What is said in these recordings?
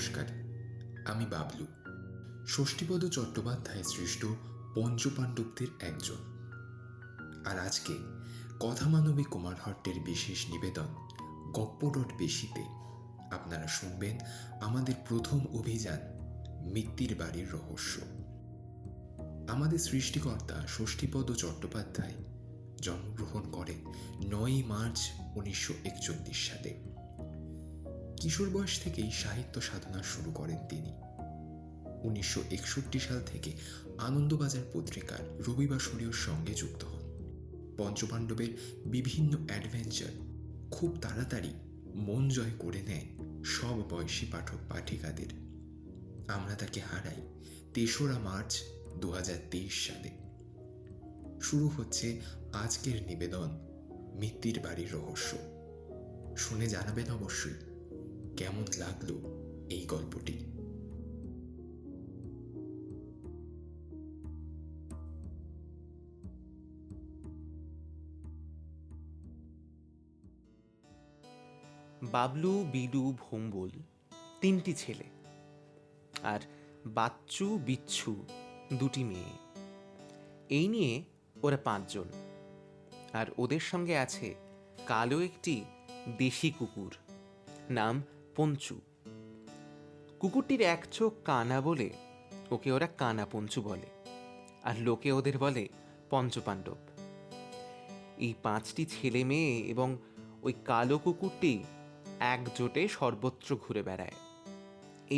নমস্কার, আমি বাবলু। ষষ্ঠীপদ চট্টোপাধ্যায় সৃষ্ট পঞ্চপাণ্ডবদের একজন। আর আজকে কথামানবী কুমার হট্টের বিশেষ নিবেদন গপ্প.বেশিতে আপনারা শুনবেন আমাদের প্রথম অভিযান মিত্তির বাড়ির রহস্য। আমাদের সৃষ্টিকর্তা ষষ্ঠীপদ চট্টোপাধ্যায় জন্মগ্রহণ করেন 9 মার্চ 1941 সালে। কিশোর বয়স থেকেই সাহিত্য সাধনা শুরু করেন তিনি। 1961 সাল থেকে আনন্দবাজার পত্রিকার রবিবাসরীয়র সঙ্গে যুক্ত হন। পঞ্চপাণ্ডবের বিভিন্ন অ্যাডভেঞ্চার খুব তাড়াতাড়ি মন জয় করে নেয় সব বয়সী পাঠক পাঠিকাদের। আমরা তাকে হারাই 3রা মার্চ 2023 সালে। শুরু হচ্ছে আজকের নিবেদন মিত্তির বাড়ির রহস্য। শুনে জানাবেন অবশ্যই কেমন লাগলো এই গল্পটি। বাবলু, বিলু, ভোম্বল 3টি ছেলে, আর বাচ্চু, বিচ্ছু 2টি মেয়ে। এই নিয়ে ওরা 5 জন। আর ওদের সঙ্গে আছে কালো একটি দেশি কুকুর, নাম পঞ্চু। কুকুরটির এক চোখ কানা বলে ওকে ওরা কানা পঞ্চু বলে, আর লোকে ওদের বলে পঞ্চপাণ্ডব। এই 5টি ছেলে মেয়ে এবং ওই কালো কুকুরটি একজোটে সর্বত্র ঘুরে বেড়ায়।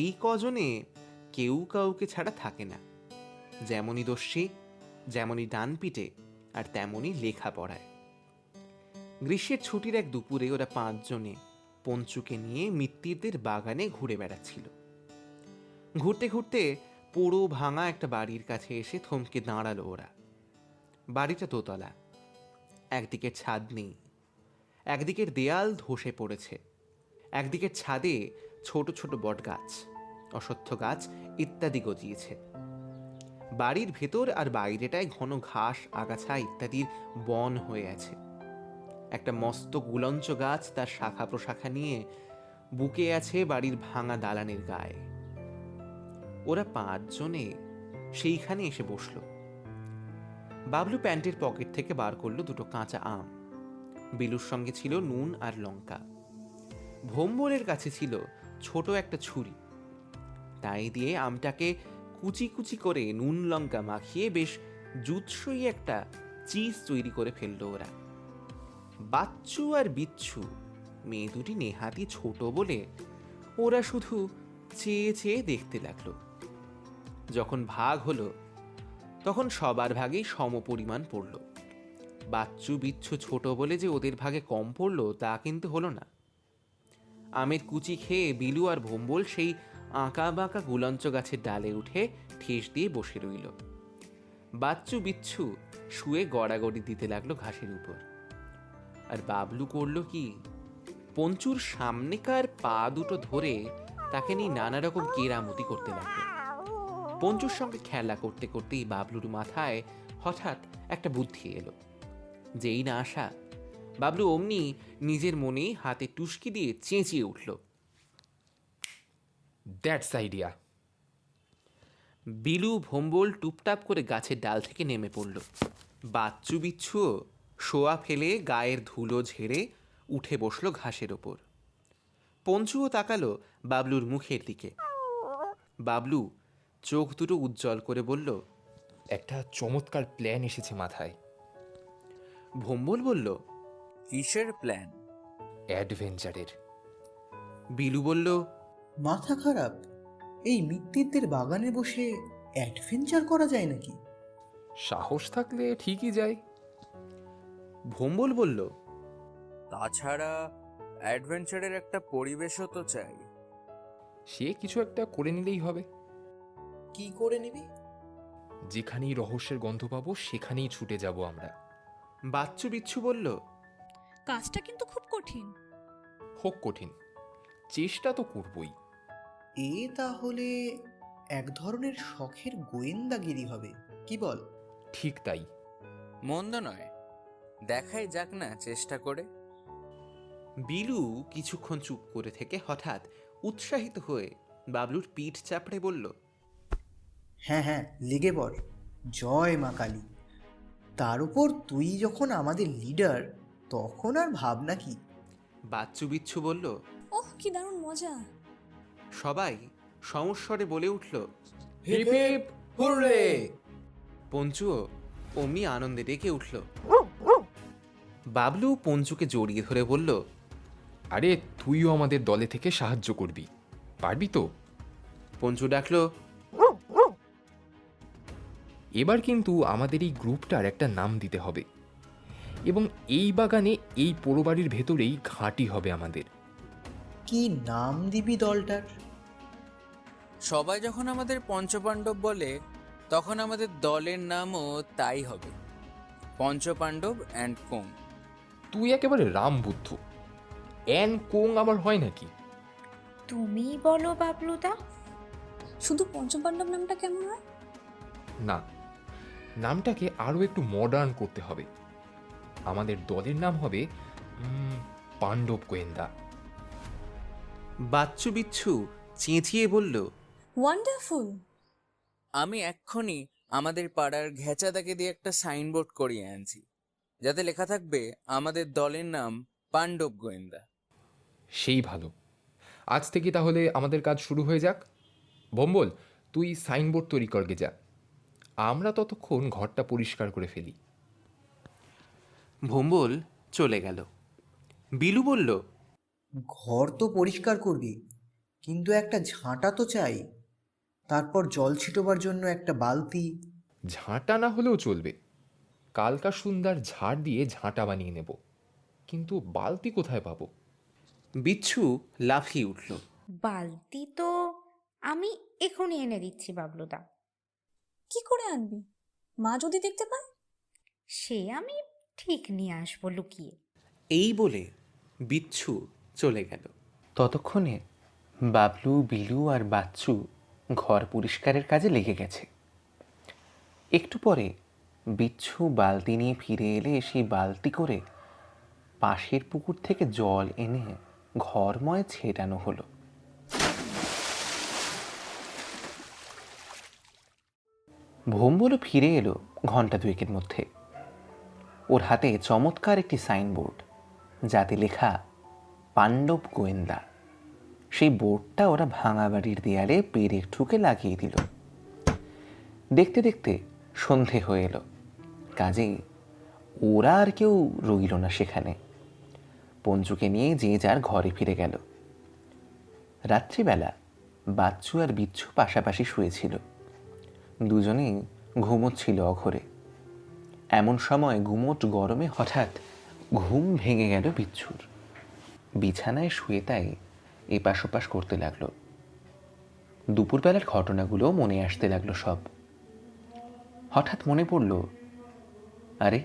এই কজনে কেউ কাউকে ছাড়া থাকে না। যেমনই দস্যি, যেমনই ডান পিটে, আর তেমনই লেখা পড়ায়। গ্রীষ্মের ছুটির এক দুপুরে ওরা 5 জনে পঞ্চুকে নিয়ে মিত্তিরদের বাগানে ঘুরে বেড়াচ্ছিল। ঘুরতে ঘুরতে পোড়ো ভাঙা একটা বাড়ির কাছে এসে থমকে দাঁড়ালো ওরা। বাড়িটা দোতলা, একদিকে ছাদ নেই, একদিকের দেয়াল ধসে পড়েছে, একদিকের ছাদে ছোট ছোট বট গাছ, অশ্বত্থ গাছ ইত্যাদি গজিয়েছে। বাড়ির ভেতর আর বাইরেটায় ঘন ঘাস, আগাছা ইত্যাদির বন হয়ে আছে। একটা মস্ত গুলঞ্চ গাছ তার শাখা প্রশাখা নিয়ে বুকে আছে বাড়ির ভাঙা দালানের গায়ে। ওরা 5 জনে সেইখানে এসে বসল। বাবলু প্যান্টের পকেট থেকে বার করলো 2টো কাঁচা আম। বিলুর সঙ্গে ছিল নুন আর লঙ্কা। ভোম্বলের কাছে ছিল ছোট একটা ছুরি। তাই দিয়ে আমটাকে কুচি কুচি করে নুন লঙ্কা মাখিয়ে বেশ জুৎসই একটা চিজ তৈরি করে ফেললো ওরা। বাচ্চু আর বিচ্ছু মেয়ে দুটি নেহাতি ছোট বলে ওরা শুধু চেয়ে চেয়ে দেখতে লাগলো। যখন ভাগ হলো তখন সবার ভাগেই সমপরিমাণ পড়ল। বাচ্চু বিচ্ছু ছোট বলে যে ওদের ভাগে কম পড়লো তা কিন্তু হলো না। আমের কুচি খেয়ে বিলু আর ভোম্বল সেই আঁকা বাঁকা গুলঞ্চ গাছের ডালে উঠে ঠেস দিয়ে বসে রইল। বাচ্চু বিচ্ছু শুয়ে গড়াগড়ি দিতে লাগলো ঘাসের উপর। আর বাবলু করলো কি, পঞ্চুর সামনেকার পা দুটো ধরে তাকে নিয়ে নানা রকম কেরামতি করতে লাগলো। পঞ্চুর সঙ্গে খেলা করতে করতেই বাবলুর মাথায় হঠাৎ একটা বুদ্ধি এলো। যেই না আসা, বাবলু অমনি নিজের মনেই হাতে টুসকি দিয়ে চেঁচিয়ে উঠল, দ্যাটস আইডিয়া। বিলু, ভোম্বল টুপটাপ করে গাছের ডাল থেকে নেমে পড়ল। বাচ্চু বিচ্ছুও শোয়া ফেলে গায়ের ধুলো ঝেড়ে উঠে বসলো ঘাসের ওপর। পঞ্চুও তাকালো বাবলুর মুখের দিকে। বাবলু চোখ দুটো উজ্জ্বল করে বলল, একটা চমৎকার প্ল্যান এসেছে মাথায়। ভোম্বল বলল, কিসের প্ল্যান? অ্যাডভেঞ্চারের। বিলু বলল, মাথা খারাপ? এই মিত্তিরদের বাগানে বসে অ্যাডভেঞ্চার করা যায় নাকি? সাহস থাকলে ঠিকই যায়। ভোম্বল বলল, তাছাড়া অ্যাডভেঞ্চারের একটা পরিবেশও তো চাই। সে কিছু একটা করে নিলেই হবে। কি করে নিবি? যেখানেই রহস্যের গন্ধ পাবো সেখানেই ছুটে যাব আমরা। বাচ্চু বিচ্ছু বলল, কাজটা কিন্তু খুব কঠিন। হোক কঠিন, চেষ্টা তো করবই। এ তাহলে এক ধরনের শখের গোয়েন্দাগিরি হবে, কি বল? ঠিক তাই। মন্দ নয়, দেখাই যাক না চেষ্টা করে। বিলু কিছুক্ষণ চুপ করে থেকে হঠাৎ উৎসাহিত হয়ে বাবলুর পিঠ চাপড়ে বলল, হ্যাঁ হ্যাঁ, লেগে পড়। জয় মা কালী। তার উপর তুই যখন আমাদের লিডার, তখন আর ভাবনা কি। বাচ্চু বিচ্ছু বলল। ওহ কি দারুণ মজা। সবাই সমস্বরে বলে উঠল। Hip hip hurray! পঞ্চুও অমনি আনন্দে ডেকে উঠল। বাবলু পঞ্চুকে জড়িয়ে ধরে বলল, আরে তুইও আমাদের দলে থেকে সাহায্য করবি, পারবি তো? পঞ্চু ডাকলো, এবার কিন্তু আমাদের এই গ্রুপটার একটা নাম দিতে হবে, এবং এই বাগানে এই পোড়ো বাড়ির ভেতরেই ঘাঁটি হবে আমাদের। কি নাম দিবি দলটার? সবাই যখন আমাদের পঞ্চপাণ্ডব বলে, তখন আমাদের দলের নামও তাই হবে, পঞ্চপাণ্ডব অ্যান্ড কোং। তুই একেবারে রাম বুদ্ধ, অ্যান কোং আবার হয় নাকি? তুমি বলো বাবলুদা। শুধু পঞ্চপাণ্ডব নামটা কেমন হয়? না, নামটাকে আরও একটু মডার্ন করতে হবে। আমাদের দলের নাম হবে পাণ্ডব গোয়েন্দা। বাচ্চু বিচ্ছু চেঁচিয়ে বলল, ওয়ান্ডারফুল। আমি এক্ষুনি আমাদের পাড়ার ঘেঁচাদাকে দিয়ে একটা সাইনবোর্ড করিয়ে আনছি, যাতে লেখা থাকবে আমাদের দলের নাম পাণ্ডব গোয়েন্দা। সেই ভালো, আজ থেকে তাহলে আমাদের কাজ শুরু হয়ে যাক। বম্বল, তুই সাইনবোর্ড তৈরি করগে যা, আমরা ততক্ষণ ঘরটা পরিষ্কার করে ফেলি। ভোম্বল চলে গেল। বিলু বলল, ঘর তো পরিষ্কার করবি, কিন্তু একটা ঝাঁটা তো চাই। তারপর জল ছিটোবার জন্য একটা বালতি। ঝাঁটা না হলেও চলবে, কালকা সুন্দর ঝাড় দিয়ে ঝাঁটা বানিয়ে নেব, কিন্তু বালতি কোথায় পাবো? বিচ্ছু লাফিয়ে উঠল। বালতি তো আমি এখনই এনে দিচ্ছি বাবলুদা। কি করে আনবি? মা যদি দেখতে পায়? সে আমি ঠিক নিয়ে আসবো লুকিয়ে। এই বলে বিচ্ছু চলে গেল। ততক্ষণে বাবলু, বিলু আর বাচ্চু ঘর পরিষ্কারের কাজে লেগে গেছে। একটু পরে বিচ্ছু বালতি নিয়ে ফিরে এলে সেই বালতি করে পাশের পুকুর থেকে জল এনে ঘরময় ছেটানো হলো। ভোম্বলও ফিরে এলো ঘন্টা দুয়েকের মধ্যে। ওর হাতে চমৎকার একটি সাইনবোর্ড, যাতে লেখা পাণ্ডব গোয়েন্দা। সেই বোর্ডটা ওরা ভাঙা বাড়ির দেয়ালে পেরেক ঠুকে লাগিয়ে দিল। দেখতে দেখতে সন্ধে হয়ে এলো, কাজেই ওরা আর কেউ রইল না সেখানে। পঞ্চুকে নিয়ে যে যার ঘরে ফিরে গেল। রাত্রিবেলা বাচ্চু আর বিচ্ছু পাশাপাশি শুয়েছিল। দুজনেই ঘুমোচ্ছিল অঘরে। এমন সময় গুমোট গরমে হঠাৎ ঘুম ভেঙে গেল বিচ্ছুর। বিছানায় শুয়ে তাই এপাশ ওপাশ করতে লাগলো। দুপুরবেলার ঘটনাগুলো মনে আসতে লাগলো সব। হঠাৎ মনে পড়ল, আরে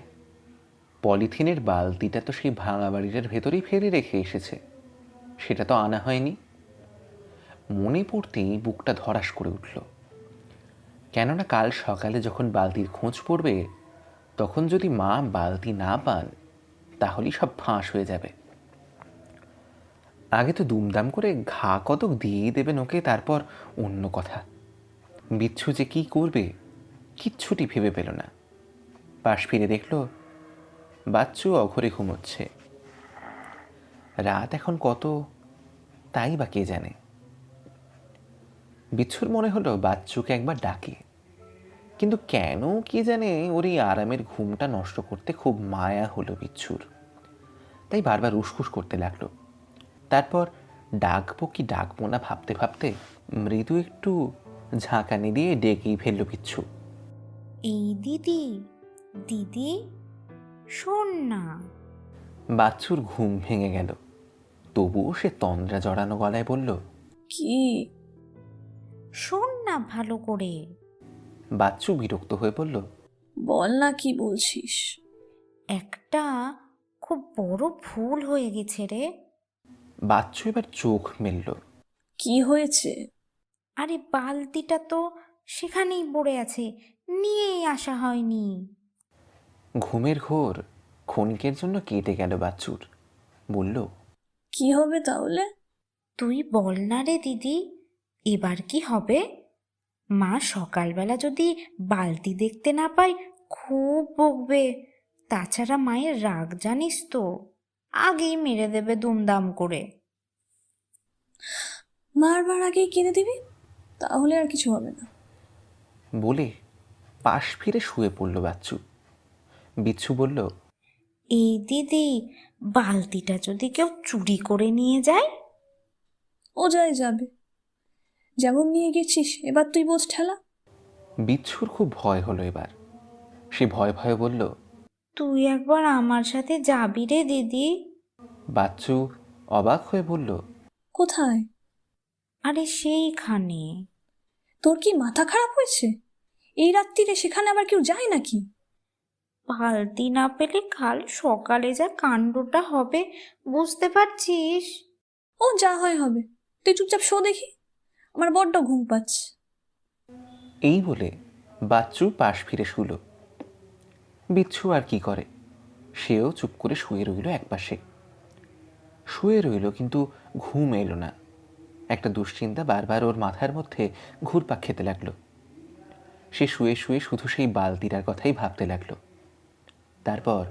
পলিথিনের বালতিটা তো সেই ভাঙা বাড়িটার ভেতরেই ফেলে রেখে এসেছে, সেটা তো আনা হয়নি। মনে পড়তেই বুকটা ধড়াস করে উঠল। কেননা কাল সকালে যখন বালতির খোঁজ পড়বে, তখন যদি মা বালতি না পান, তাহলেই সব ফাঁস হয়ে যাবে। আগে তো দুমদাম করে ঘা কতক দিয়েই দেবেন ওকে, তারপর অন্য কথা। বিচ্ছু যে কী করবে কিচ্ছুটি ভেবে পেল না। পাশ ফিরে দেখল বাচ্চু অঘরে ঘুমোচ্ছে। রাত এখন কত তাই বা কে জানে। বিচ্ছুর মনে হলো বাচ্চুকে একবার ডাকে, কিন্তু কেন কে জানে ওর এই আরামের ঘুমটা নষ্ট করতে খুব মায়া হলো বিচ্ছুর। তাই বারবার উসকুস করতে লাগলো। তারপর ডাকবো কি ডাকবো না ভাবতে ভাবতে মৃদু একটু ঝাঁকানি দিয়ে ডেকেই ফেললো বিচ্ছু। এই দিদি, দিদি শোন না। বাচ্চুর ঘুম ভেঙে গেল, তবুও সে তন্দ্রা জড়ানো গলায় বলল, কি? শোন না ভালো করে। বাচ্চু বিরক্ত হয়ে বলল, বল না কি বলছিস। একটা খুব বড় ভুল হয়ে গেছে রে। বাচ্চু এবার চোখ মেলল। কি হয়েছে? আরে বালতিটা তো সেখানেই পড়ে আছে, নিয়েই আসা হয়নি। ঘুমের ঘোর ক্ষণিকের জন্য কেটে গেল বাচ্চুর। বলল, কি হবে তাহলে? তুই বল না রে দিদি, এবার কি হবে? মা সকালবেলা যদি বালতি দেখতে না পায় খুব বকবে। তাছাড়া মায়ের রাগ জানিস তো, আগেই মেরে দেবে দুমদাম করে। মারবার আগেই কিনে দিবি, তাহলে আর কিছু হবে না। বলে পাশ ফিরে শুয়ে পড়ল বাচ্চু। বিচ্ছু বলল, এই দিদি, বালতিটা যদি কেউ চুরি করে নিয়ে যায়? ও যাবে, যেমন নিয়ে গেছিস এবার তুই বোঝ ঠেলা। বিচ্ছুর খুব ভয় হলো এবার। সে ভয়ে ভয়ে বলল, তুই একবার আমার সাথে যাবি রে দিদি? বাচ্চু অবাক হয়ে বলল, কোথায়? আরে সেইখানে। তোর কি মাথা খারাপ হয়েছে? এই রাত্রিরে সেখানে আবার কেউ যায় নাকি? বালতি না পেলে কাল সকালে যা কাণ্ডটা হবে বুঝতে পারছিস? ও যা হয় হবে, তুই চুপচাপ শো দেখি, আমার বড্ড ঘুম পাচ্ছে। এই বলে বাচ্চু পাশ ফিরে শুলো। বিচ্ছু আর কি করে, সেও চুপ করে শুয়ে রইল একপাশে। শুয়ে রইল, কিন্তু ঘুম এলো না। একটা দুশ্চিন্তা বারবার ওর মাথার মধ্যে ঘুরপাক খেতে লাগলো। সে শুয়ে শুয়ে শুধু সেই বালতিটার কথাই ভাবতে লাগলো। তারপর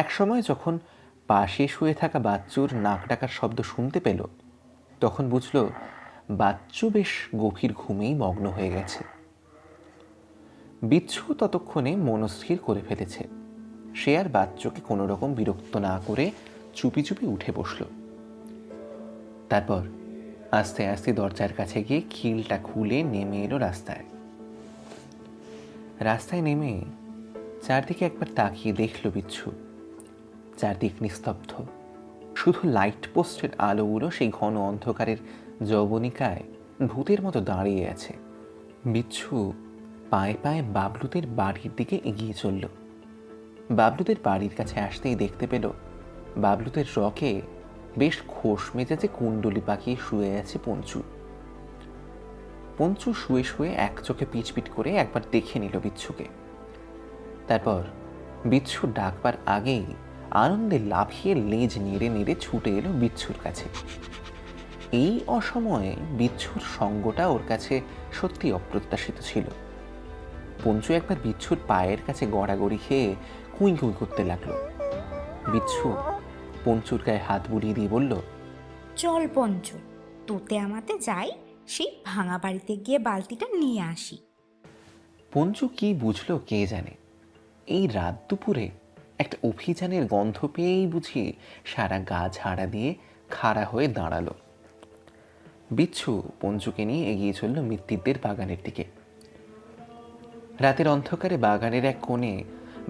একসময় যখন পাশে শুয়ে থাকা বাচ্চুর নাক ডাকার শব্দ শুনতে পেল, তখন বুঝল বাচ্চু বেশ গভীর ঘুমেই মগ্ন হয়ে গেছে। বিচ্ছু ততক্ষণে মনস্থির করে ফেলেছে। সে আর বাচ্চুকে কোনো রকম বিরক্ত না করে চুপি চুপি উঠে বসল। তারপর আস্তে আস্তে দরজার কাছে গিয়ে খিলটা খুলে নেমে এলো রাস্তায়। রাস্তায় নেমে চারদিকে একবার তাকিয়ে দেখল বিচ্ছু। চারদিক নিস্তব্ধ, শুধু লাইট পোস্টের আলোগুলো সেই ঘন অন্ধকারের যবনিকায় ভূতের মতো দাঁড়িয়ে আছে। বিচ্ছু পায়ে পায়ে বাবলুদের বাড়ির দিকে এগিয়ে চলল। বাবলুদের বাড়ির কাছে আসতেই দেখতে পেল বাবলুদের রকে বেশ খোশ মেজাজে কুণ্ডলি পাকিয়ে শুয়ে আছে পঞ্চু। পঞ্চু শুয়ে শুয়ে এক চোখে পিটপিট করে একবার দেখে নিল বিচ্ছুকে। তারপর বিচ্ছু ডাকবার আগেই আনন্দে লাফিয়ে লেজ নেড়ে নেড়ে ছুটে এলো বিচ্ছুর কাছে। এই অসময়ে বিচ্ছুর সঙ্গটা ওর কাছে সত্যি অপ্রত্যাশিত ছিল। পঞ্চু একবার বিচ্ছুর পায়ের কাছে গড়াগড়ি খেয়ে কুঁই কুঁই করতে লাগলো। বিচ্ছু পঞ্চুর গায়ে হাত বুলিয়ে দিয়ে বলল, চল পঞ্চু, তোতে আমাতে যাই, সেই ভাঙা বাড়িতে গিয়ে বালতিটা নিয়ে আসি। পঞ্চু কি বুঝলো কে জানে। এই রাত দুপুরে একটা অভিযানের গন্ধ পেয়েই বুঝি সারা গা ঝাড়া দিয়ে খাড়া হয়ে দাঁড়ালো। বিচ্ছু পঞ্চুকে নিয়ে এগিয়ে চলল মৃত্যুদের বাগানের দিকে। রাতের অন্ধকারে বাগানের এক কোণে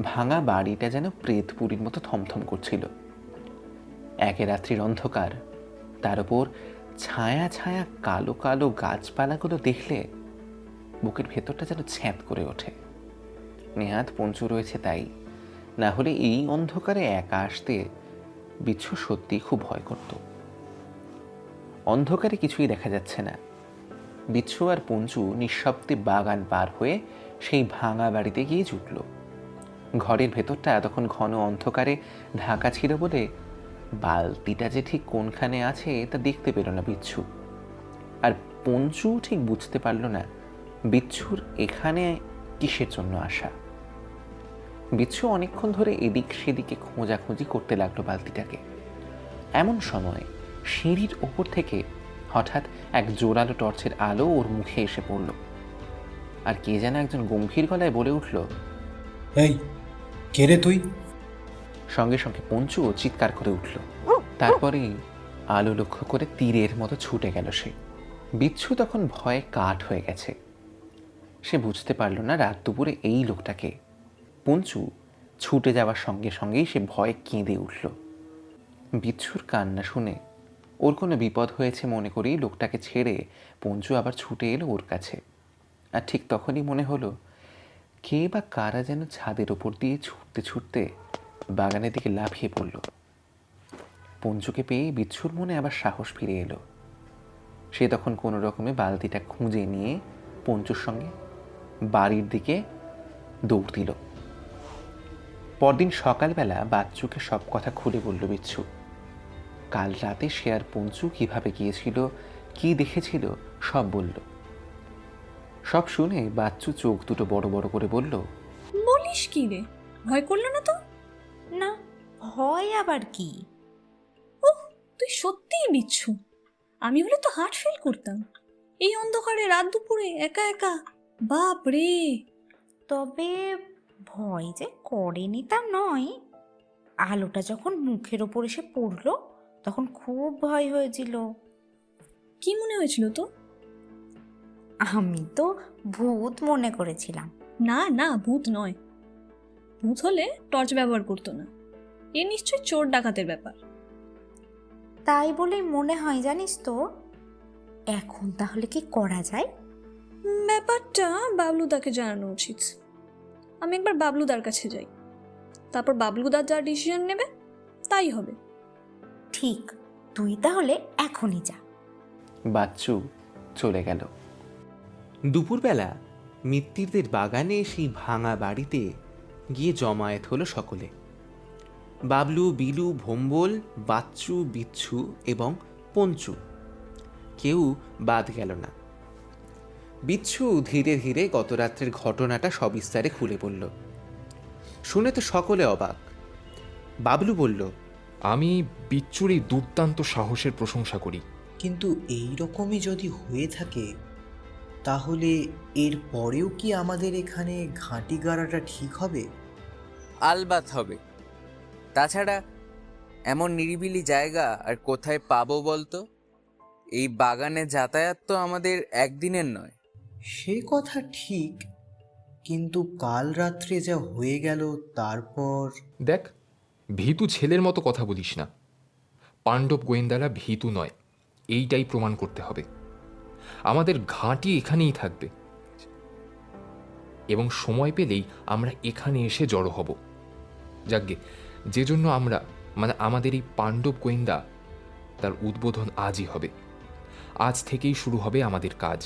ভাঙা বাড়িটা যেন প্রেতপুরীর মতো থমথম করছিল। একে রাত্রির অন্ধকার, তার উপর ছায়া ছায়া কালো কালো গাছপালাগুলো দেখলে বুকের ভেতরটা যেন ছ্যাঁত করে ওঠে। নেহাত পঞ্চু রয়েছে তাই, না হলে এই অন্ধকারে একা আসতে বিচ্ছু সত্যি খুব ভয় করত। অন্ধকারে কিছুই দেখা যাচ্ছে না। বিচ্ছু আর পঞ্চু নিঃশব্দে বাগান পার হয়ে সেই ভাঙা বাড়িতে গিয়ে জুটল। ঘরের ভেতরটা তখন ঘন অন্ধকারে ঢাকা ছিল বলে বালতিটা যে ঠিক কোনখানে আছে তা দেখতে পেল না বিচ্ছু। আর পঞ্চু ঠিক বুঝতে পারল না বিচ্ছুর এখানে কিসের জন্য আসা। বিচ্ছু অনেকক্ষণ ধরে এদিক সেদিকে খোঁজাখুঁজি করতে লাগলো বালতিটাকে। এমন সময় সিঁড়ির ওপর থেকে হঠাৎ এক জোরালো টর্চের আলো ওর মুখে এসে পড়ল। আর কে যেন একজন গম্ভীর গলায় বলে উঠল, এই কে রে তুই? সঙ্গে সঙ্গে পঞ্চুও চিৎকার করে উঠল। তারপরেই আলো লক্ষ্য করে তীরের মতো ছুটে গেল সে। বিচ্ছু তখন ভয়ে কাঠ হয়ে গেছে। সে বুঝতে পারল না রাত দুপুরে এই লোকটাকে। পঞ্চু ছুটে যাওয়ার সঙ্গে সঙ্গেই সে ভয়ে কেঁদে উঠল। বিচ্ছুর কান্না শুনে ওর কোনো বিপদ হয়েছে মনে করেই লোকটাকে ছেড়ে পঞ্চু আবার ছুটে এলো ওর কাছে। আর ঠিক তখনই মনে হলো কে বা কারা যেন ছাদের ওপর দিয়ে ছুটতে ছুটতে বাগানের দিকে লাফিয়ে পড়ল। পঞ্চুকে পেয়ে বিচ্ছুর মনে আবার সাহস ফিরে এলো। সে তখন কোনো রকমে বালতিটা খুঁজে নিয়ে পঞ্চুর সঙ্গে বাড়ির দিকে দৌড় দিল। পরদিন সকালবেলা বাচ্চুকে সব কথা খুলে বলল বিচ্ছু। কাল রাতে সে আর পঞ্চু কিভাবে গিয়েছিল কি দেখেছিল সব বলল। সব শুনে বাচ্চু চোখ দুটো বড় বড় করে বলল, বলিস কি রে, ভয় করলো না তো? না, ভয় আবার কি? তুই সত্যিই বিচ্ছু। আমি হলে তো হার্ট ফেল করতাম, এই অন্ধকারে রাত দুপুরে একা একা। বাপ রে! তবে ভয় যে করেনি তা নয়। আলোটা যখন মুখের ওপর এসে পড়লো তখন খুব ভয় হয়েছিল। কি মনে হয়েছিল তো? আমি তো ভূত মনে করেছিলাম। না না, ভূত নয়। ভূত হলে টর্চ ব্যবহার করতো না, এ নিশ্চয় চোর ডাকাতের ব্যাপার। তাই বলেই মনে হয় জানিস তো। এখন তাহলে কি করা যায়? ব্যাপারটা বাবলুদাকে জানানো উচিত। আমি একবার বাবলুদার কাছে যাই, তারপর বাবলুদা যা ডিসিশন নেবে তাই হবে। ঠিক, তুই তাহলে এখনই যা। বাচ্চু চলে গেল। দুপুরবেলা মিত্তিরদের বাগানে সেই ভাঙা বাড়িতে গিয়ে জমায়েত হলো সকলে। বাবলু, বিলু, ভোম্বল, বাচ্চু, বিচ্ছু এবং পঞ্চু, কেউ বাদ গেল না। বিচ্ছু ধীরে ধীরে গত রাত্রের ঘটনাটা সবিস্তারে খুলে বলল। শুনে তো সকলে অবাক। বাবলু বলল, আমি বিচ্ছুর এই দুর্দান্ত সাহসের প্রশংসা করি। কিন্তু এই রকমই যদি হয়ে থাকে তাহলে এর পরেও কি আমাদের এখানে ঘাঁটি গাড়াটা ঠিক হবে? আলবাত হবে। তাছাড়া এমন নিরিবিলি জায়গা আর কোথায় পাবো বলতো? এই বাগানে যাতায়াত তো আমাদের একদিনের নয়। সে কথা ঠিক, কিন্তু কাল রাত্রে যা হয়ে গেল তারপর। দেখ, ভীতু ছেলের মতো কথা বলিস না। পাণ্ডব গোয়েন্দারা ভীতু নয়, এইটাই প্রমাণ করতে হবে। আমাদের ঘাঁটি এখানেই থাকবে এবং সময় পেলেই আমরা এখানে এসে জড়ো হব। যাকগে, যে জন্য আমরা আমাদের এই পাণ্ডব গোয়েন্দা, তার উদ্বোধন আজই হবে। আজ থেকেই শুরু হবে আমাদের কাজ।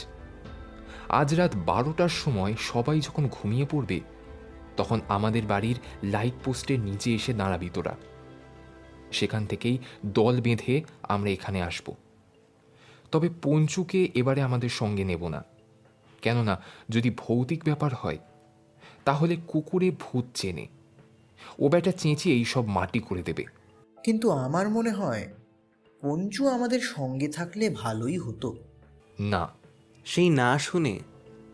আজ রাত 12টার সময় সবাই যখন ঘুমিয়ে পড়বে তখন আমাদের বাড়ির লাইট পোস্টের নিচে এসে দাঁড়াবি তোরা। সেখান থেকেই দল বেঁধে আমরা এখানে আসব। তবে পঞ্চুকে এবারে আমাদের সঙ্গে নেব না, কেননা যদি ভৌতিক ব্যাপার হয় তাহলে কুকুরে ভূত চেনে, ও বেটা চেঁচিয়ে এইসব মাটি করে দেবে। কিন্তু আমার মনে হয় পঞ্চু আমাদের সঙ্গে থাকলে ভালোই হতো। না। সেই না শুনে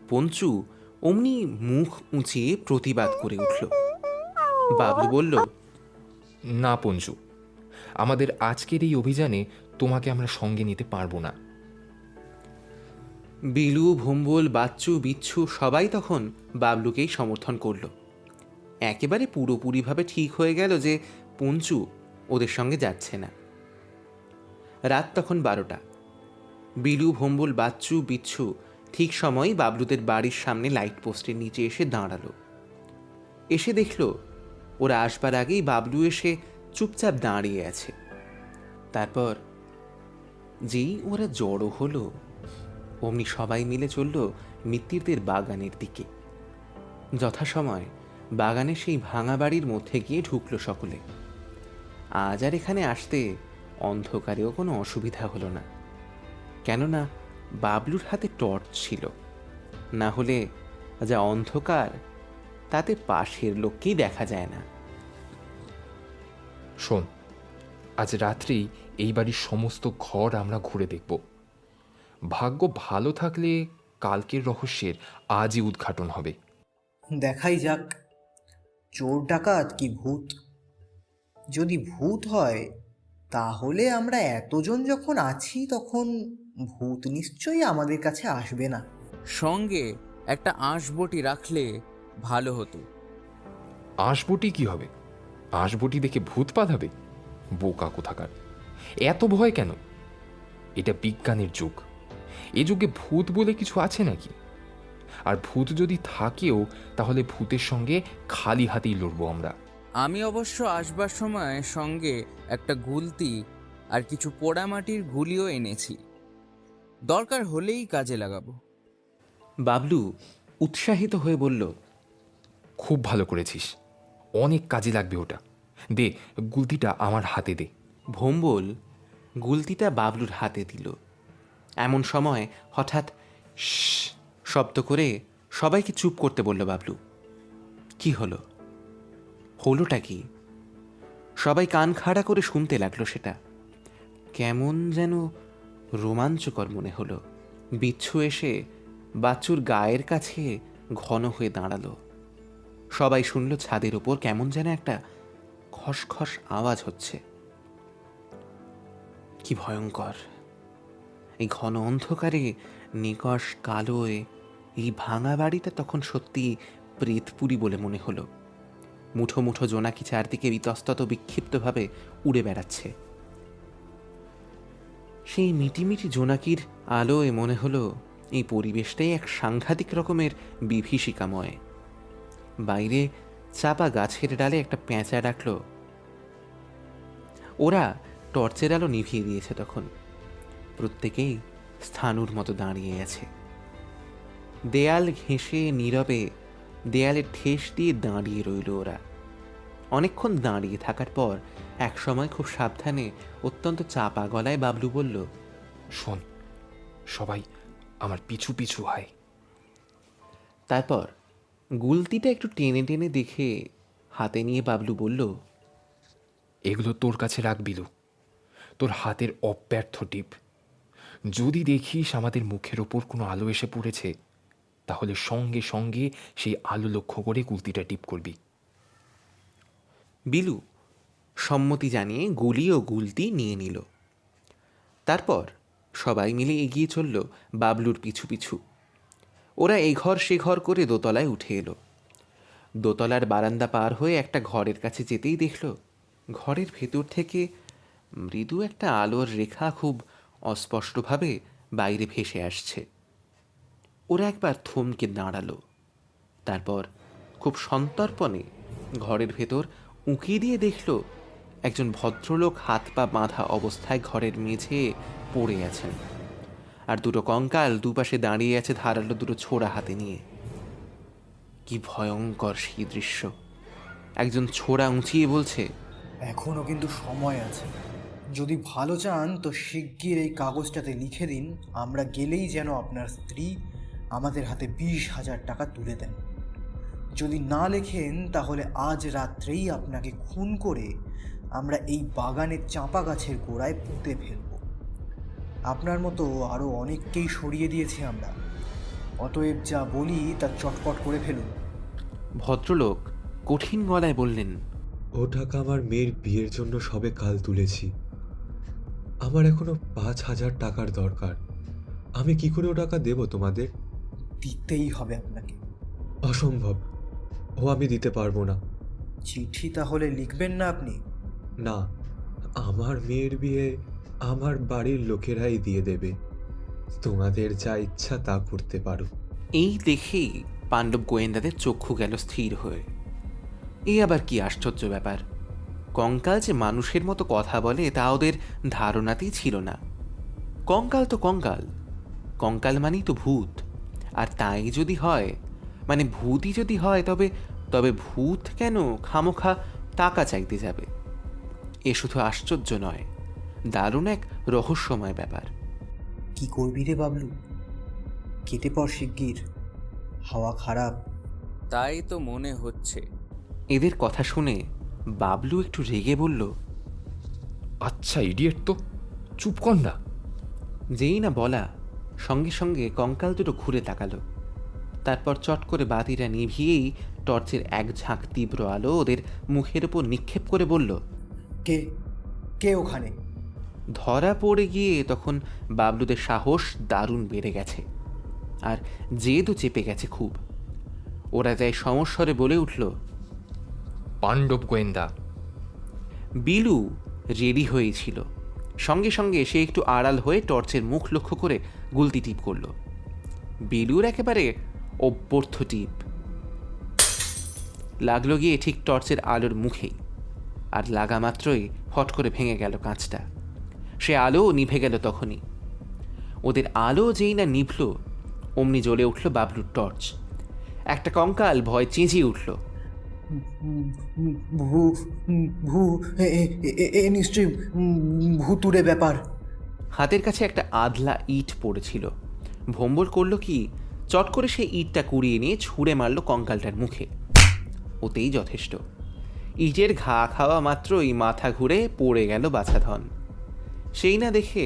পঞ্চু অমনি মুখ উঁচিয়ে প্রতিবাদ করে উঠল। বাবলু বলল, না পঞ্চু, আমাদের আজকের এই অভিযানে তোমাকে আমরা সঙ্গে নিতে পারবো না। বিলু, ভোম্বল, বাচ্চু, বিচ্ছু সবাই তখন বাবলুকেই সমর্থন করল। একেবারে পুরোপুরিভাবে ঠিক হয়ে গেল যে পঞ্চু ওদের সঙ্গে যাচ্ছে না। রাত তখন 12টা। বিলু, ভোম্বল, বাচ্চু, বিচ্ছু ঠিক সময় বাবলুদের বাড়ির সামনে লাইট পোস্টের নিচে এসে দাঁড়ালো। এসে দেখল ওরা আসবার আগেই বাবলু এসে চুপচাপ দাঁড়িয়ে আছে। তারপর যেই ওরা জড়ো হলো অমনি সবাই মিলে চলল মিত্তিরদের বাগানের দিকে। যথাসময় বাগানের সেই ভাঙা বাড়ির মধ্যে গিয়ে ঢুকলো সকলে। আজ আর এখানে আসতে অন্ধকারেও কোনো অসুবিধা হলো না, কেননা বাবলুর হাতে টর্চ ছিল। না হলে যা অন্ধকার তাতে পাশের লোককেই দেখা যায় না। শোন, আজ রাত্রেই এই বাড়ির সমস্ত ঘর আমরা ঘুরে দেখব। ভাগ্য ভালো থাকলে কালকের রহস্যের আজই উদ্ঘাটন হবে। দেখাই যাক, চোর ডাকাত কি ভূত। যদি ভূত হয় তাহলে আমরা এতজন যখন আছি তখন ভূত নিশ্চয়ই আমাদের কাছে আসবে না। সঙ্গে একটা আঁশবটি রাখলে ভালো হতো। আঁশবটি কি হবে? আঁশবটি দেখে ভূত পালাবে? বোকা কোথাকার! এত ভয় কেন? এটা বিজ্ঞানের যুগ। এ যুগে ভূত বলে কিছু আছে নাকি? আর ভূত যদি থাকেও তাহলে ভূতের সঙ্গে খালি হাতেই লড়বো আমরা। আমি অবশ্য আসবার সময় সঙ্গে একটা গুলতি আর কিছু পোড়ামাটির গুলিও এনেছি, দরকার হলেই কাজে লাগাবো। বাবলু উৎসাহিত হয়ে বলল, খুব ভালো করেছিস, অনেক কাজে লাগবে ওটা। দে, গুলতিটা আমার হাতে দে। ভোম্বল গুলতিটা বাবলুর হাতে দিল। এমন সময় হঠাৎ শ্ শব্দ করে সবাইকে চুপ করতে বলল বাবলু। কি হলো? হলোটা কি? সবাই কান খাড়া করে শুনতে লাগলো সেটা। কেমন যেন রোমাঞ্চকর মনে হলো। বিচ্ছু এসে বাচ্চুর গায়ের কাছে ঘন হয়ে দাঁড়ালো। সবাই শুনল ছাদের ওপর কেমন যেন একটা খসখস আওয়াজ হচ্ছে। কি ভয়ঙ্কর! এই ঘন অন্ধকারে, নিকষ কালোয় এই ভাঙা বাড়িটা তখন সত্যি প্রেতপুরী বলে মনে হলো। মুঠো মুঠো জোনাকি চারদিকে ইতস্তত বিক্ষিপ্তভাবে উড়ে বেড়াচ্ছে। সেই মিটিমিটি জোনাকির আলোয় মনে হলো এই পরিবেশটাই এক সাংঘাতিক রকমের বিভীষিকাময়। বাইরে চাপা গাছের ডালে একটা পেঁচা ডাকলো। ওরা টর্চের আলো নিভিয়ে দিয়েছে তখন। প্রত্যেকেই স্থানুর মতো দাঁড়িয়ে আছে। দেয়াল ঘেঁষে নীরবে দেয়ালে ঠেস দিয়ে দাঁড়িয়ে রইল ওরা। অনেকক্ষণ দাঁড়িয়ে থাকার পর একসময় খুব সাবধানে, অত্যন্ত চাপা গলায় বাবলু বলল, শোন, সবাই আমার পিছু পিছু হয়। তারপর গুলতিটা একটু টেনে টেনে দেখে হাতে নিয়ে বাবলু বলল, এগুলো তোর কাছে রাখ বিলু, তোর হাতের অব্যর্থ টিপ। যদি দেখিস আমাদের মুখের ওপর কোনো আলো এসে পড়েছে, তাহলে সঙ্গে সঙ্গে সেই আলো লক্ষ্য করে গুলতিটা টিপ করবি। বিলু সম্মতি জানিয়ে গুলি ও গুলতি নিয়ে নিল। তারপর সবাই মিলে এগিয়ে চলল বাবলুর পিছু পিছু। ওরা এ ঘর সে ঘর করে দোতলায় উঠে এলো। দোতলার বারান্দা পার হয়ে একটা ঘরের কাছে যেতেই দেখল ঘরের ভেতর থেকে মৃদু একটা আলোর রেখা খুব অস্পষ্টভাবে বাইরে ভেসে আসছে। ওরা একবার থমকে দাঁড়ালো। তারপর খুব সন্তর্পণে ঘরের ভেতর উঁকি দিয়ে দেখল একজন ভদ্রলোক হাত পা বাঁধা অবস্থায় ঘরের মেঝে পড়ে আছেন, আর দুটো কঙ্কাল দুপাশে দাঁড়িয়ে আছে ধারালো দুটো ছোড়া হাতে নিয়ে। কি ভয়ঙ্কর সেই দৃশ্য! একজন ছোড়া উঁচিয়ে বলছে, এখনও কিন্তু সময় আছে। যদি ভালো চান তো শিগগির এই কাগজটাতে লিখে দিন, আমরা গেলেই যেন আপনার স্ত্রী আমাদের হাতে 20,000 টাকা তুলে দেন। যদি না লেখেন তাহলে আজ রাত্রেই আপনাকে খুন করে আমরা এই বাগানের চাঁপা গাছের গোড়ায় পুঁতে ফেলব। আপনার মতো আরও অনেককেই সরিয়ে দিয়েছি আমরা, অতএব যা বলি তা চটপট করে ফেলুন। ভদ্রলোক কঠিন গলায় বললেন, ও টাকা আমার মেয়ের বিয়ের জন্য সবে কাল তুলেছি। আমার এখনো 5,000 টাকার দরকার। আমি কি করে ও টাকা দেব তোমাদের? দিতেই হবে আপনাকে। অসম্ভব, ও আমি দিতে পারবো না। চিঠি তাহলে লিখবেন না আপনি? না, আমার মেয়ের বিয়ে আমার বাড়ির লোকেরাই দিয়ে দেবে। তোমাদের যা ইচ্ছা তা করতে পারো। এই দেখেই পাণ্ডব গোয়েন্দাদের চক্ষু গেল স্থির হয়ে। এই আবার কি আশ্চর্য ব্যাপার! কঙ্কাল যে মানুষের মতো কথা বলে তা ওদের ধারণাতেই ছিল না। কঙ্কাল তো কঙ্কাল, কঙ্কাল মানেই তো ভূত। আর তাই যদি হয়, মানে ভূতই যদি হয়, তবে তবে ভূত কেন খামোখা টাকা চাইতে যাবে? এ শুধু আশ্চর্য নয়, দারুণ এক রহস্যময় ব্যাপার। কি করবি রে বাবলু? কেটে পড় শিগগির, হাওয়া খারাপ। তাই তো মনে হচ্ছে। এদের কথা শুনে বাবলু একটু রেগে বলল, আচ্ছা ইডিয়েট, তো চুপ কর না। যেই না বলা, সঙ্গে সঙ্গে কঙ্কাল দুটো ঘুরে তাকালো। তারপর চট করে বাতিটা নিভিয়েই টর্চের এক ঝাঁক তীব্র আলো ওদের মুখের ওপর নিক্ষেপ করে বলল, কে কে ওখানে? ধরা পড়ে গিয়ে তখন বাবলুদের সাহস দারুণ বেড়ে গেছে, আর জেদও চেপে গেছে খুব। ওরা তাই সমস্বরে বলে উঠল, পাণ্ডব গোয়েন্দা। বিলু রেডি হয়েছিল। সঙ্গে সঙ্গে সে একটু আড়াল হয়ে টর্চের মুখ লক্ষ্য করে গুলতি টিপ করল। বিলুর একেবারে অভ্যর্থ টিপ লাগলো গিয়ে ঠিক টর্চের আলোর মুখেই, আর লাগা মাত্রই ফট করে ভেঙে গেল কাঁচটা। সে আলো নিভে গেল তখনই। ওদের আলো যেই না নিভল, অমনি জ্বলে উঠল বাবলুর টর্চ। একটা কঙ্কাল ভয় চেঁচিয়ে উঠল, ভূ ভূ এ নিশ্চয়ই ভূতুরে ব্যাপার। হাতের কাছে একটা আধলা ইট পড়েছিল। ভম্বল করলো কি, চট করে সেই ইটটা কুড়িয়ে নিয়ে ছুঁড়ে মারল কঙ্কালটার মুখে। ওতেই যথেষ্ট। ইটের ঘা খাওয়া মাত্রই মাথা ঘুরে পড়ে গেল বাছাধন। সেই না দেখে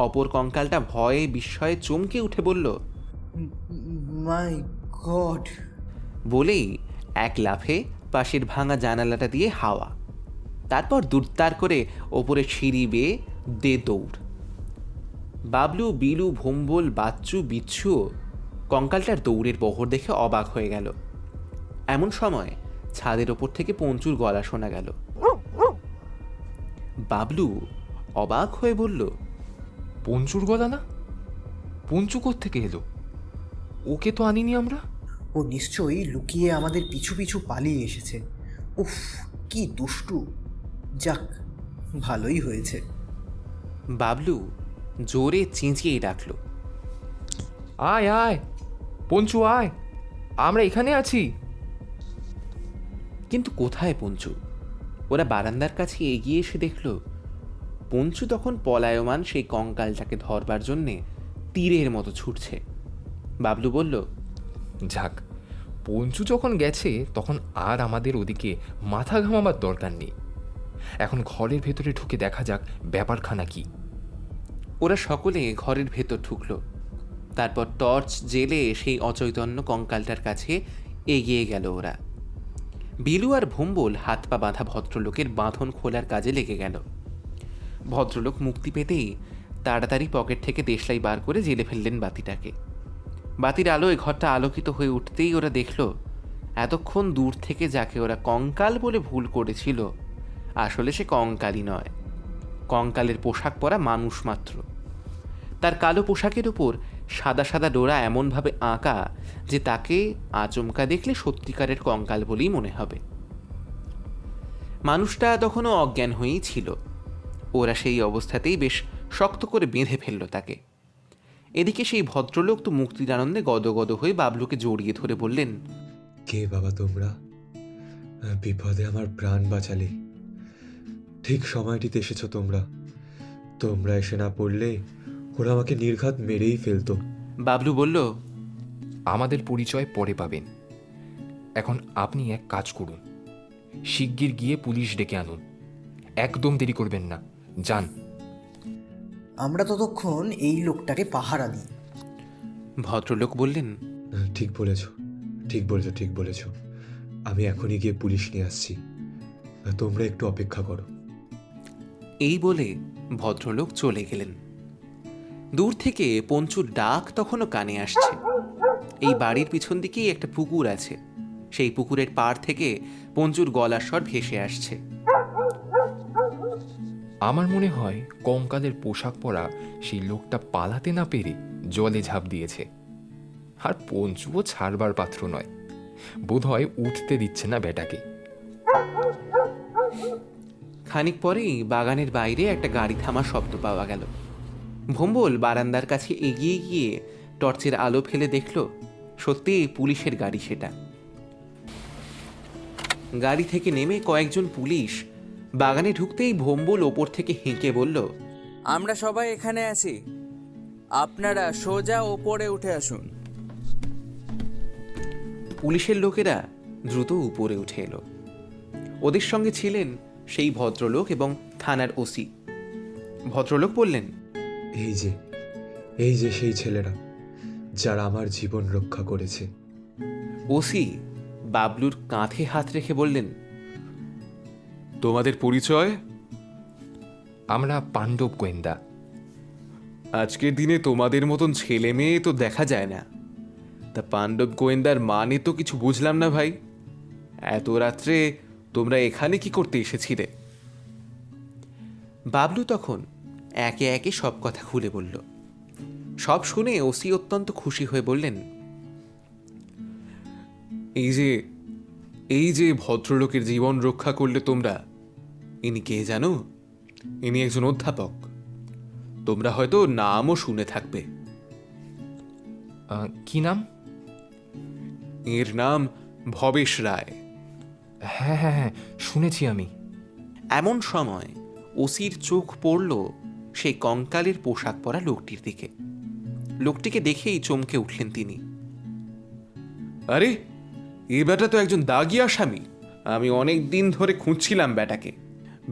অপর কঙ্কালটা ভয়ে বিস্ময়ে চমকে উঠে বলল, মাই গড! বলেই এক লাফে পাশের ভাঙা জানালাটা দিয়ে হাওয়া, তারপর দুরতার করে ওপরে সিঁড়ি বেয়ে দে দৌড়। বাবলু, বিলু, ভম্বল, বাচ্চু, বিচ্ছুও কঙ্কালটার দৌড়ের বহর দেখে অবাক হয়ে গেল। এমন সময় ছাদের ওপর থেকে পঞ্চুর গলা শোনা গেল। বাবলু অবাক হয়ে বলল, পঞ্চুর গলা না? পঞ্চু থেকে এলো? ওকে তো আনিনি আমরা। ও নিশ্চয়ই লুকিয়ে আমাদের পিছু পিছু পালিয়ে এসেছে। উফ, কি দুষ্টু! যাক, ভালোই হয়েছে। বাবলু জোরে চেঁচিয়ে ডাকল, আয় আয় পঞ্চু আয়, আমরা এখানে আছি। কিন্তু কোথায় পঞ্চু? ওরা বারান্দার কাছে এগিয়ে এসে দেখল পঞ্চু তখন পলায়মান সেই কঙ্কালটাকে ধরবার জন্যে তীরের মতো ছুটছে। বাবলু বলল, যাক, পঞ্চু যখন গেছে তখন আর আমাদের ওদিকে মাথা ঘামাবার দরকার নেই। এখন ঘরের ভেতরে ঢুকে দেখা যাক ব্যাপারখানা কি। ওরা সকলে ঘরের ভেতর ঢুকল। তারপর টর্চ জেলে সেই অচৈতন্য কঙ্কালটার কাছে এগিয়ে গেল ওরা। বিলু আর ভম্বল হাত পা বাঁধা ভদ্রলোকের বাঁধন খোলার কাজে লেগে গেল। ভদ্রলোক মুক্তি পেতেই তাড়াতাড়ি পকেট থেকে দেশলাই বার করে জেলে ফেললেন বাতিটাকে। বাতির আলোয় ঘরটা আলোকিত হয়ে উঠতেই ওরা দেখল এতক্ষণ দূর থেকে যাকে ওরা কঙ্কাল বলে ভুল করেছিল, আসলে সে কঙ্কালই নয়, কঙ্কালের পোশাক পরা মানুষ মাত্র। তার কালো পোশাকের উপর সাদা সাদা ডোরা এমনভাবে আঁকা যে তাকে আচমকা দেখলে সত্যিকারের কঙ্কাল বলেই মনে হবে। মানুষটা তখনও অজ্ঞান হয়েই ছিল। ওরা সেই অবস্থাতেই বেশ শক্ত করে বেঁধে ফেলল তাকে। এদিকে সেই ভদ্রলোক তো মুক্তির আনন্দে গদগদ হয়ে বাবলুকে জড়িয়ে ধরে বললেন, কে বাবা তোমরা? বিপদে আমার প্রাণ বাঁচালে। ঠিক সময়টিতে এসেছো তোমরা। তোমরা এসে না পড়লে ওরা আমাকে নির্ঘাত মেরেই ফেলতো। বাবলু বলল, আমাদের পরিচয় পরে পাবেন। এখন আপনি এক কাজ করুন, শিগগির গিয়ে পুলিশ ডেকে আনুন। একদম দেরি করবেন না, যান। আমরা ততক্ষণ এই লোকটাকে পাহারা দিই। ভদ্রলোক বললেন, ঠিক বলেছ, ঠিক বলেছ, ঠিক বলেছ। আমি এখনই গিয়ে পুলিশ নিয়ে আসছি, তোমরা একটু অপেক্ষা করো। এই বলে ভদ্রলোক চলে গেলেন। দূর থেকে পঞ্চুর ডাক তখনও কানে আসছে। এই বাড়ির পিছন দিকেই একটা পুকুর আছে। সেই পুকুরের পাড় থেকে পঞ্চুর গলার স্বর ভেসে আসছে। আমার মনে হয় কঙ্কালের পোশাক পরা সেই লোকটা পালাতে না পেরে জলে ঝাঁপ দিয়েছে। আর পঞ্চুও ছাড়বার পাত্র নয়, বোধহয় উঠতে দিচ্ছে না বেটাকে। খানিক পরেই বাগানের বাইরে একটা গাড়ি থামার শব্দ পাওয়া গেল। ভম্বল বারান্দার কাছে এগিয়ে গিয়ে টর্চের আলো ফেলে দেখল সত্যিই পুলিশের গাড়ি সেটা। গাড়ি থেকে নেমে কয়েকজন পুলিশ বাগানে ঢুকতেই ভম্বল ওপর থেকে হেঁকে বলল, আমরা সবাই এখানে আছি, আপনারা সোজা ওপরে উঠে আসুন। পুলিশের লোকেরা দ্রুত উপরে উঠে এলো। ওদের সঙ্গে ছিলেন সেই ভদ্রলোক এবং থানার ওসি। ভদ্রলোক বললেন, এই যে সেই ছেলেরা যারা আমার জীবন রক্ষা করেছে। ওসি বাবলুর কাঁধে হাত রেখে বললেন, তোমাদের পরিচয়? আমরা পাণ্ডব গোয়েন্দা। আজকের দিনে তোমাদের মতন ছেলে মেয়ে তো দেখা যায় না। তা পাণ্ডব গোয়েন্দার মানে তো কিছু বুঝলাম না ভাই। এত রাত্রে তোমরা এখানে কি করতে এসেছিলে? বাবলু তখন একে একে সব কথা খুলে বলল। সব শুনে ওসি অত্যন্ত খুশি হয়ে বললেন, এই যে ভদ্রলোকের জীবন রক্ষা করলে তোমরা, ইনি কে জানো? ইনি একজন অধ্যাপক। তোমরা হয়তো নামও শুনে থাকবে। কি নাম? এর নাম ভবেশ রায়। হ্যাঁ হ্যাঁ হ্যাঁ, শুনেছি আমি। এমন সময় ওসির চোখ পড়ল সেই কঙ্কালের পোশাক পরা লোকটির দিকে। লোকটিকে দেখেই চমকে উঠলেন তিনি। আরে, এই ব্যাটা তো একজন দাগি আসামি। আমি অনেক দিন ধরে খুঁজছিলাম ব্যাটাকে।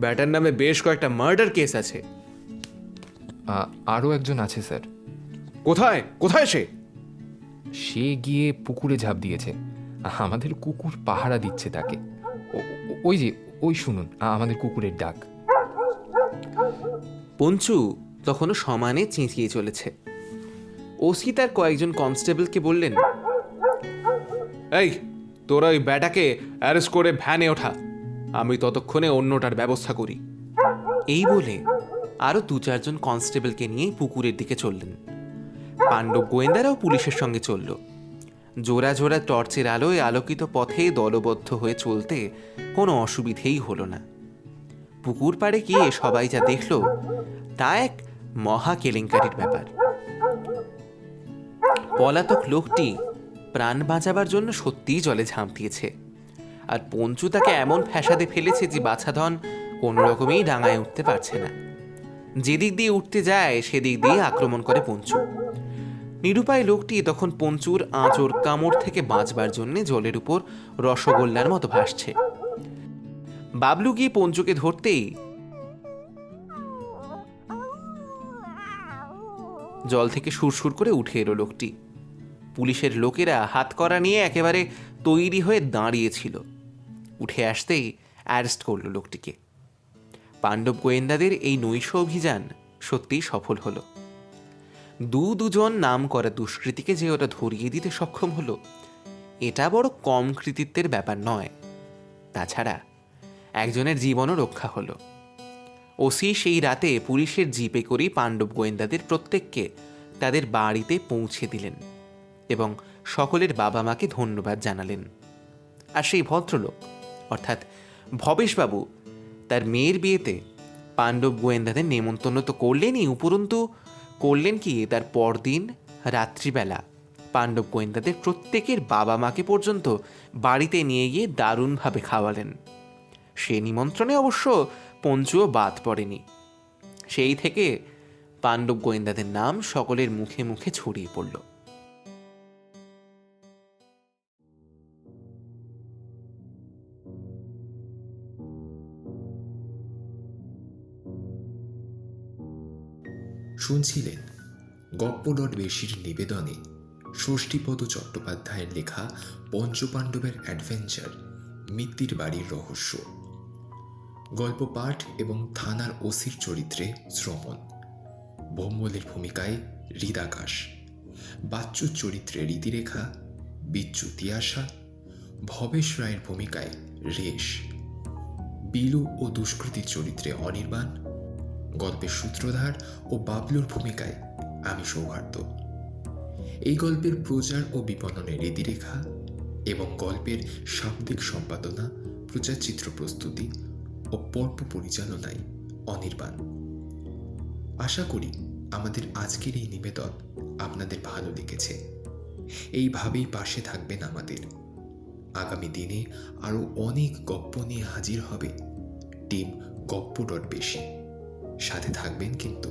ব্যাটার নামে বেশ কয়েকটা মার্ডার কেস আছে। আরও একজন আছে স্যার। কোথায় কোথায় সে? সে গিয়ে পুকুরে ঝাঁপ দিয়েছে। আমাদের কুকুর পাহারা দিচ্ছে তাকে। ওই যে, ওই শুনুন আমাদের কুকুরের ডাক। পঞ্চু তখনও সমানে চেঁচিয়ে চলেছে। ওসি তার কয়েকজন কনস্টেবলকে বললেন, এই তোরা ওই ব্যাটাকে অ্যারেস্ট করে ভ্যানে ওঠা, আমি ততক্ষণে অন্যটার ব্যবস্থা করি। এই বলে আরও 2-4 জন কনস্টেবলকে নিয়ে পুকুরের দিকে চললেন। পাণ্ডব গোয়েন্দারাও পুলিশের সঙ্গে চলল। জোড়া জোড়া টর্চের আলোয় আলোকিত পথে দলবদ্ধ হয়ে চলতে কোনো অসুবিধেই হলো না। পুকুর পাড়ে গিয়ে সবাই যা দেখল তা এক মহা কেলেঙ্কারির ব্যাপার। পলাতক লোকটি প্রাণ বাঁচাবার জন্য সত্যিই জলে ঝাঁপ দিয়েছে, আর পঞ্চু তাকে এমন ফ্যাসাদে ফেলেছে যে বাছাধন কোনো রকমেই ডাঙায় উঠতে পারছে না। যেদিক দিয়ে উঠতে যায় সেদিক দিয়ে আক্রমণ করে পঞ্চু। নিরুপায় লোকটি তখন পঞ্চুর আঁচড় কামড় থেকে বাঁচবার জন্য জলের উপর রসগোল্লার মতো ভাসছে। বাবলু গিয়ে পঞ্চুকে ধরতেই জল থেকে সুরসুর করে উঠে এলো লোকটি। পুলিশের লোকেরা হাতকড়া নিয়ে একেবারে তৈরি হয়ে দাঁড়িয়েছিল। উঠে আসতেই অ্যারেস্ট করলো লোকটিকে। পাণ্ডব গোয়েন্দাদের এই নৈশ অভিযান সত্যিই সফল হলো। দুজন নাম করা দুষ্কৃতীকে যে ওরা ধরিয়ে দিতে সক্ষম হলো, এটা বড় কম কৃতিত্বের ব্যাপার নয়। তাছাড়া একজনের জীবনও রক্ষা হলো। ওসি সেই রাতে পুলিশের জিপে করে পাণ্ডব গোয়েন্দাদের প্রত্যেককে তাদের বাড়িতে পৌঁছে দিলেন এবং সকলের বাবা মাকে ধন্যবাদ জানালেন। আর সেই ভদ্রলোক অর্থাৎ ভবেশবাবু তার মেয়ের বিয়েতে পাণ্ডব গোয়েন্দাদের নেমন্তন্ন তো করলেনই, উপরন্তু করলেন কি তার পরদিন রাত্রিবেলা পাণ্ডব গোয়েন্দাদের প্রত্যেকের বাবা মাকে পর্যন্ত বাড়িতে নিয়ে গিয়ে দারুণভাবে খাওয়ালেন। সে নিমন্ত্রণে অবশ্য পঞ্চুও বাদ পড়েনি। সেই থেকে পাণ্ডব গোয়েন্দাদের নাম সকলের মুখে মুখে ছড়িয়ে পড়ল। শুনছিলেন গপ্প.বেশির নিবেদনে ষষ্ঠীপদ চট্টোপাধ্যায়ের লেখা পঞ্চপাণ্ডবের অ্যাডভেঞ্চার মিত্তির বাড়ির রহস্য। গল্প পাঠ এবং থানার ওসির চরিত্রে শ্রমণ, ভৌমলের ভূমিকায় হৃদাকাশ, বাচ্চুর চরিত্রে রীতিরেখা, বিচ্ছু তিয়াশা, ভবেশ রায়ের ভূমিকায় রেশ, বিলু ও দুষ্কৃতীর চরিত্রে অনির্বাণ, গল্পের সূত্রধার ও বাবলুর ভূমিকায় আমি সৌহার্দ্য। এই গল্পের প্রচার ও বিপণনে রীতিরেখা এবং গল্পের শাব্দিক সম্পাদনা, প্রচার চিত্র প্রস্তুতি ও পর্ব পরিচালনায় অনির্বাণ। আশা করি আমাদের আজকের এই নিবেদন আপনাদের ভালো লেগেছে। এইভাবেই পাশে থাকবেন আমাদের। আগামী দিনে আরও অনেক গপ্প নিয়ে হাজির হবে টিম গপ্প.বেশি। সাথে থাকবেন কিন্তু।